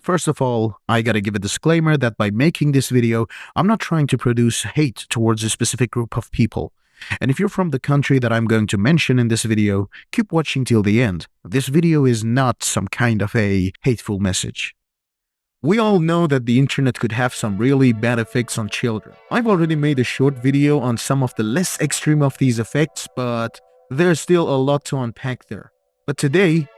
First of all, I gotta give a disclaimer that by making this video, I'm not trying to produce hate towards a specific group of people. And if you're from the country that I'm going to mention in this video, keep watching till the end. This video is not some kind of a hateful message. We all know that the internet could have some really bad effects on children. I've already made a short video on some of the less extreme of these effects, but there's still a lot to unpack there. But today,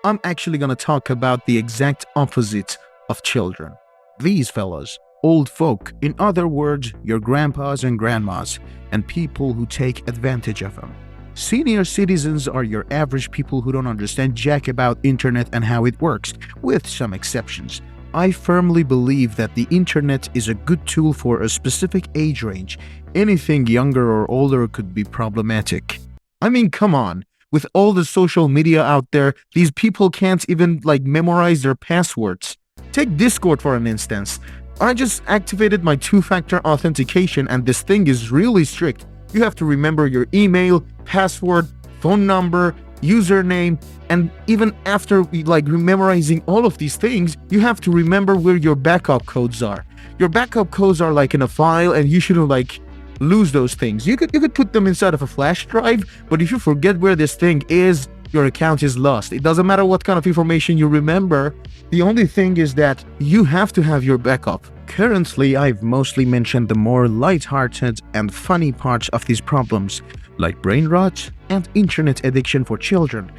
I'm actually gonna talk about the exact opposite of children. These fellas, old folk, in other words, your grandpas and grandmas, and people who take advantage of them. Senior citizens are your average people who don't understand jack about internet and how it works, with some exceptions. I firmly believe that the internet is a good tool for a specific age range. Anything younger or older could be problematic. I mean, come on. With all the social media out there, these people can't even memorize their passwords. Take Discord for an instance. I just activated my two-factor authentication and this thing is really strict. You have to remember your email, password, phone number, username, and even after memorizing all of these things, you have to remember where your backup codes are. Your backup codes are in a file and you shouldn't lose those things. You could put them inside of a flash drive, but if you forget where this thing is, your account is lost. It doesn't matter what kind of information you remember. The only thing is that you have to have your backup. Currently, I've mostly mentioned the more light-hearted and funny parts of these problems, like brain rot and internet addiction for children.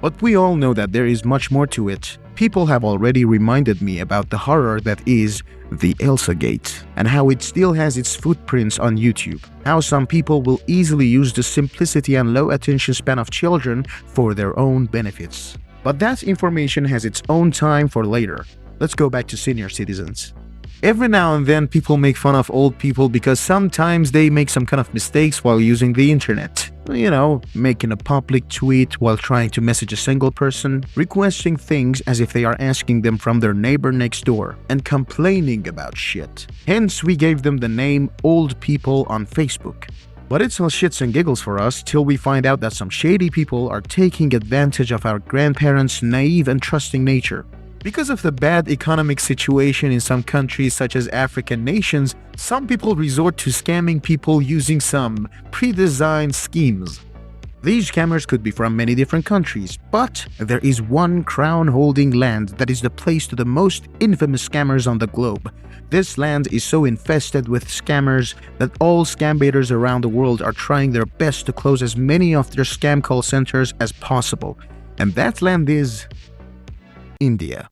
But we all know that there is much more to it. People have already reminded me about the horror that is the Elsagate, and how it still has its footprints on YouTube. How some people will easily use the simplicity and low attention span of children for their own benefits. But that information has its own time for later. Let's go back to senior citizens. Every now and then people make fun of old people because sometimes they make some kind of mistakes while using the internet. You know, making a public tweet while trying to message a single person, requesting things as if they are asking them from their neighbor next door, and complaining about shit. Hence, we gave them the name Old People on Facebook. But it's all shits and giggles for us till we find out that some shady people are taking advantage of our grandparents' naive and trusting nature. Because of the bad economic situation in some countries such as African nations, some people resort to scamming people using some pre-designed schemes. These scammers could be from many different countries, but there is one crown-holding land that is the place to the most infamous scammers on the globe. This land is so infested with scammers that all scambaiters around the world are trying their best to close as many of their scam call centers as possible. And that land is India.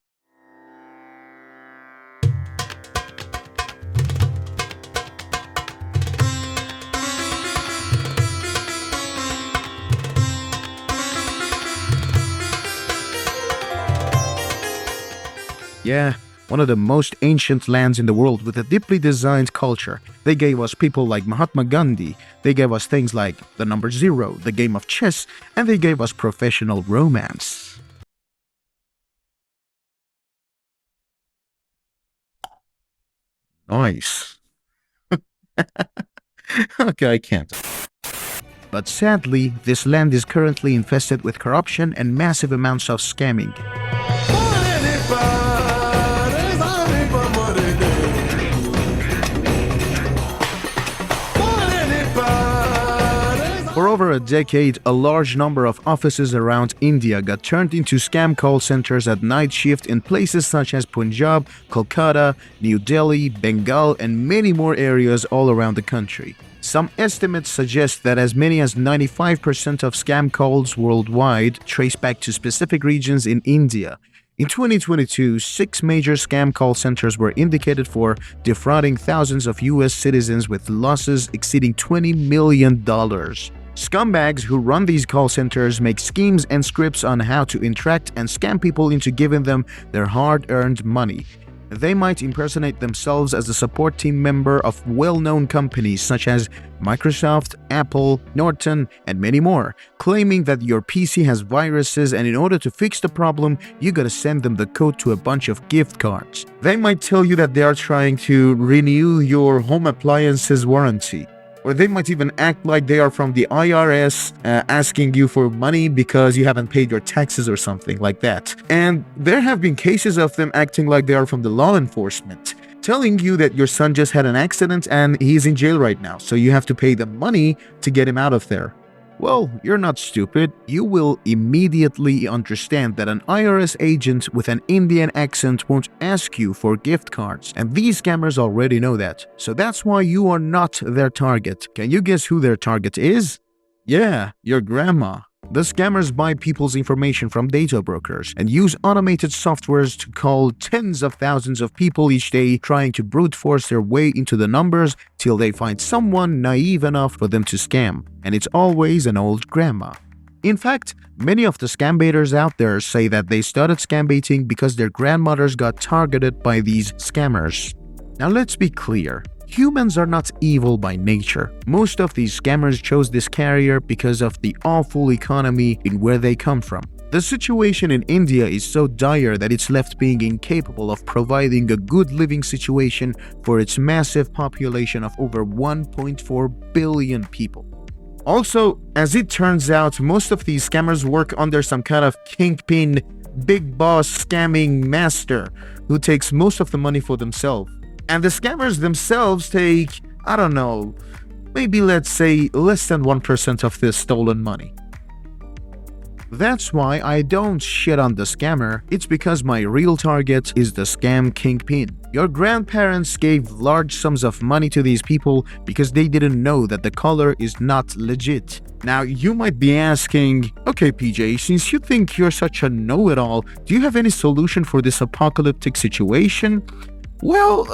Yeah, one of the most ancient lands in the world with a deeply designed culture. They gave us people like Mahatma Gandhi, they gave us things like the number 0, the game of chess, and they gave us professional romance. Nice. Okay, I can't. But sadly, this land is currently infested with corruption and massive amounts of scamming. For over a decade, a large number of offices around India got turned into scam call centers at night shift in places such as Punjab, Kolkata, New Delhi, Bengal, and many more areas all around the country. Some estimates suggest that as many as 95% of scam calls worldwide trace back to specific regions in India. In 2022, 6 major scam call centers were indicated for defrauding thousands of US citizens with losses exceeding $20 million. Scumbags who run these call centers make schemes and scripts on how to interact and scam people into giving them their hard-earned money. They might impersonate themselves as a support team member of well-known companies such as Microsoft, Apple, Norton, and many more, claiming that your PC has viruses and in order to fix the problem, you gotta send them the code to a bunch of gift cards. They might tell you that they are trying to renew your home appliances warranty, Or they might even act like they are from the IRS, asking you for money because you haven't paid your taxes or something like that. And there have been cases of them acting like they are from the law enforcement, telling you that your son just had an accident and he's in jail right now, so you have to pay them money to get him out of there. Well, you're not stupid. You will immediately understand that an IRS agent with an Indian accent won't ask you for gift cards, and these scammers already know that. So that's why you are not their target. Can you guess who their target is? Yeah, your grandma. The scammers buy people's information from data brokers and use automated softwares to call tens of thousands of people each day, trying to brute force their way into the numbers till they find someone naive enough for them to scam, and it's always an old grandma. In fact, many of the scambaiters out there say that they started scambaiting because their grandmothers got targeted by these scammers. Now let's be clear. Humans are not evil by nature. Most of these scammers chose this career because of the awful economy in where they come from. The situation in India is so dire that it's left being incapable of providing a good living situation for its massive population of over 1.4 billion people. Also, as it turns out, most of these scammers work under some kind of kingpin, big boss scamming master who takes most of the money for themselves. And the scammers themselves take, I don't know, maybe let's say less than 1% of this stolen money. That's why I don't shit on the scammer. It's because my real target is the scam kingpin. Your grandparents gave large sums of money to these people because they didn't know that the color is not legit. Now, you might be asking, okay PJ, since you think you're such a know-it-all, do you have any solution for this apocalyptic situation? Well,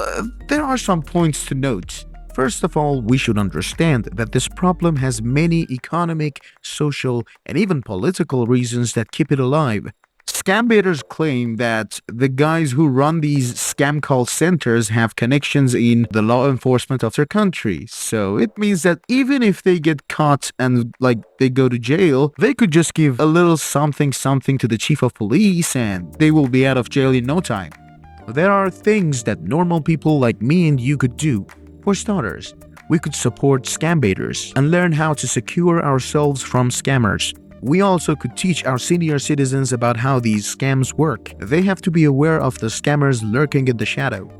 there are some points to note. First of all, we should understand that this problem has many economic, social, and even political reasons that keep it alive. Scambaiters claim that the guys who run these scam call centers have connections in the law enforcement of their country. So it means that even if they get caught and they go to jail, they could just give a little something to the chief of police and they will be out of jail in no time. There are things that normal people like me and you could do. For starters, we could support scambaiters and learn how to secure ourselves from scammers. We also could teach our senior citizens about how these scams work. They have to be aware of the scammers lurking in the shadow.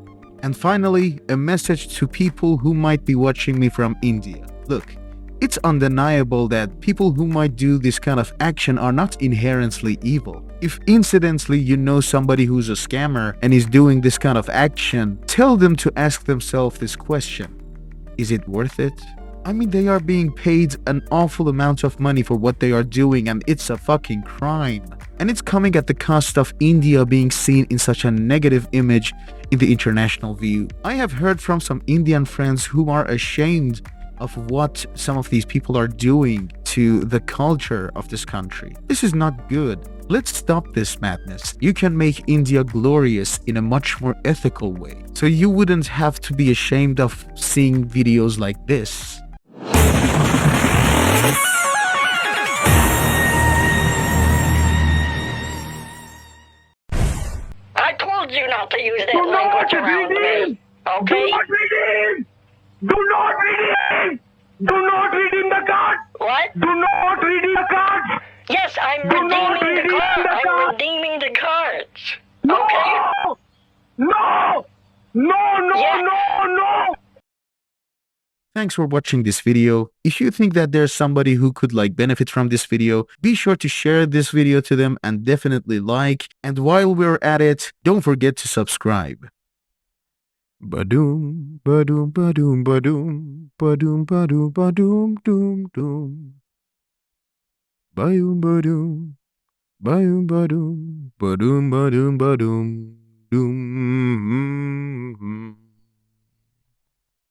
And finally, a message to people who might be watching me from India. Look, it's undeniable that people who might do this kind of action are not inherently evil. If incidentally you know somebody who's a scammer and is doing this kind of action, tell them to ask themselves this question. Is it worth it? I mean, they are being paid an awful amount of money for what they are doing and it's a fucking crime. And it's coming at the cost of India being seen in such a negative image in the international view. I have heard from some Indian friends who are ashamed of what some of these people are doing to the culture of this country. This is not good. Let's stop this madness. You can make India glorious in a much more ethical way. So you wouldn't have to be ashamed of seeing videos like this. I told you not to use that language around me. Okay? Do not read him! Do not read him! Do not read him the card! What? Do not read him the card! Yes, I'm Do not redeeming the redeem card. the I'm card. redeeming the cards. No! Okay? No! No, Yeah. no! Thanks for watching this video. If you think that there's somebody who could benefit from this video, be sure to share this video to them and definitely like. And while we're at it, don't forget to subscribe. Badoom, badoom, badoom, badoom, badoom, badoom, badoom, doom, doom. Badoom, badoom, badoom, badoom, badoom, badoom, badoom, doom.